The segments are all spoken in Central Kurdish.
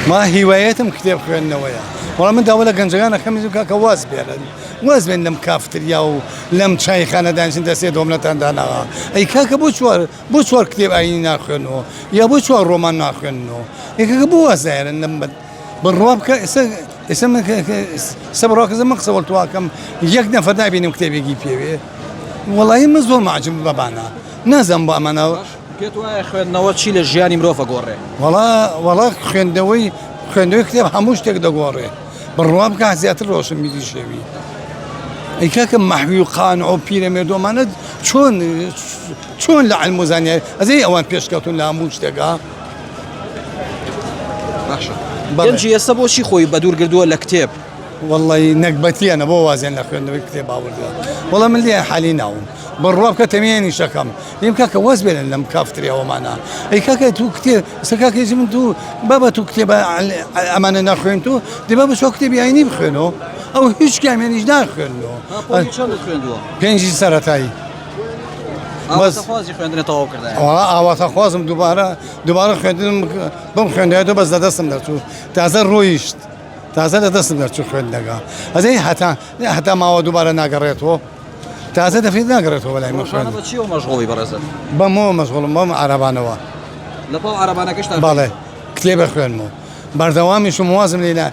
ما هوايتم كتاب خوێندنەوەیە وەڵام من داوە لە گەنجەکانە خەمیزم کاکە واز بێنن واز بێن لەم کافتریا و لەم چایخانە دانیشن دەستێ دۆمنەتان داناوە ئەی کاکە بۆ چوار کتێب ئاینی ناخوێنەوە یا بۆ چوار ڕۆمان ناخوێنەوە ئەی کاکە بۆ وازایرن لەم بڕوا بکە ئێستا سە بڕواکەزە من قسە وەڵتواکەم یەک نەفەر نابینم کتێبێکی پێوێ وەڵی من زۆر معجب بەبانە نازانم بۆ ئەمانەوە پێت وایە خوێندنەوە چی لە ژیانی مرۆڤ ئەگۆڕێ وەڵا خوێندەوەی کتێب هەموو شتێک دەگۆڕێ بڕوا بکە زیاتر ڕۆشن میدی شێوی ئەی کاکە مەحوی و قانع و پیرەمێردۆمانە چۆن لە علم و زانیاری ئەزەی ئەوان پێشکەوتون لە هەموو شتێکا گەنجی ئێستا بۆچی خۆی بەدوور گردووە لە کتێب والله نەکبەتیانە بۆ وازیان لە خوێندنەوەی کتێب باوەڕدا وەڵام من لێ حالی ناوم بڕوا بکە تەمێنی شەکەم لێم کاکە وەز بێنن لەم کافتریەوەمانە ئەی کاکە تو کتێب سەکاکەیزی من تو بابە تو کتێبە ئەمانە ناخوێن تو دێ بابە چۆ کتێبی ئاینی بخوێنەوە ئەو هیچ کامێنیش ناخوێنەوە پێنجی سەرەتایی ئاواتە خوازم دووبارە خوێندنم بم خوێندایەوە بەس لەدەستم دەرچوو تازە ڕۆیشت تازە لەدەستم دەرچوو خوێندنەکە ئەزەی هەتا ماوە دووبارە ناگەڕێتەوە تازە دەفێت ناگەڕێتەوە بەلای من خوێن مەشغوڵی بەڕێزە بەمەوە مەشغوڵم بەم عەرەبانەوە لەپاڵ عەرەبانەکەشتا بەڵێ کتێبە خوێنمەوە بەردەوامیشم وازم لێ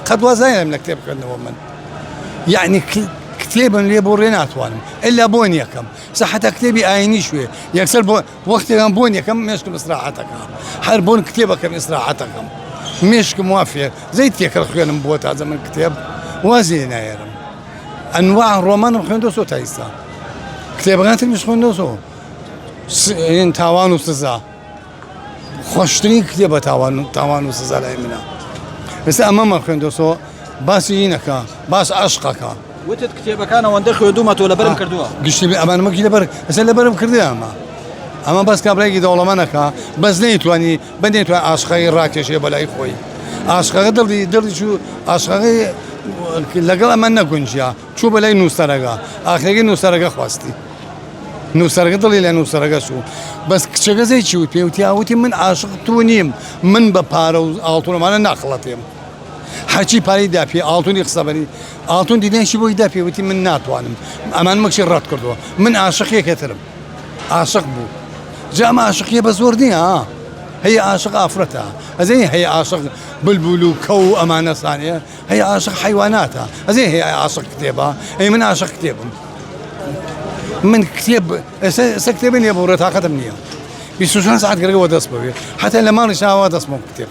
قەت وازایەم لە کتێب خوێندنەوە من یعنی کتێبم لێ بۆ ڕێ ناتوانم ئللا بۆن یەکەم سەحەتە کتێبی ئاینی شوێ یەکسەر وەختێکم بۆن یەکەم مێشکم ئیسراحەتەکە هەر بۆن کتێبەکەم ئیسراحەتەکەم مێشکم وافێ زەی تێکەڵ خوێنم بۆ تازە من کتێب وازی نایێرم ئەنواع ڕۆمانم خوێندۆ تا ئێستا کتێبەکانترمیش خوێندۆ تاوان و سزا خۆشترین کتێبە تاوان و سزا لای منە ئێستا ئەمەمە خوێندۆ باسی نەکە باس عەشقەکە وتت کتێبەکان ئەوەندە خوێندومەتەوە لەبەرم کردووە گشتی ئەمانمەکی لەبەرم کردی ئەمە بەس کابراایکی دەوڵەمەنەکە بەس نەیتوانی بەنێتوان عاشقەکەی ڕاکێشێ بەلای خۆی عاشقەکە دڵی چوو عاشقەکەی لەگەڵ ئەمە نەگونجیا چوو بەلای نووسەرەکە ئاخرەکەی نووسەرەکە خواستی نووسەرەکە دڵی لە نووسەرەکە چوو بەس کچەکەزەی چی پێوتی ئاوتی من عاشق تو نیم من بە پارە و ئاڵتونەمانە ناخڵەتێم هەرچی پارەی داپێ ئاڵتونی قسەبەری ئاڵتون دیدەنشی بۆی داپێوتی من ناتوانم ئەمان مەکشی ڕەت کردووە من عاشقێکێترم عاشق بوو جام عاشقیە بە زۆر نییە هەیە عاشق ئافرەتە ئەزەی هەیە عاشق بلبول و کە و ئەمانە سانەیە هەیە عاشق حیواناتە ئەزەی هەیە عاشق کتێبە ئەی من عاشق کتێبم من کتێب ئێستا کتێبی نییە بۆ ڕێ تاقەتم نییە 24 ساعت گەرەوە دەست بەوێ حتا لە ماڵی شاوا دەستمە کتێب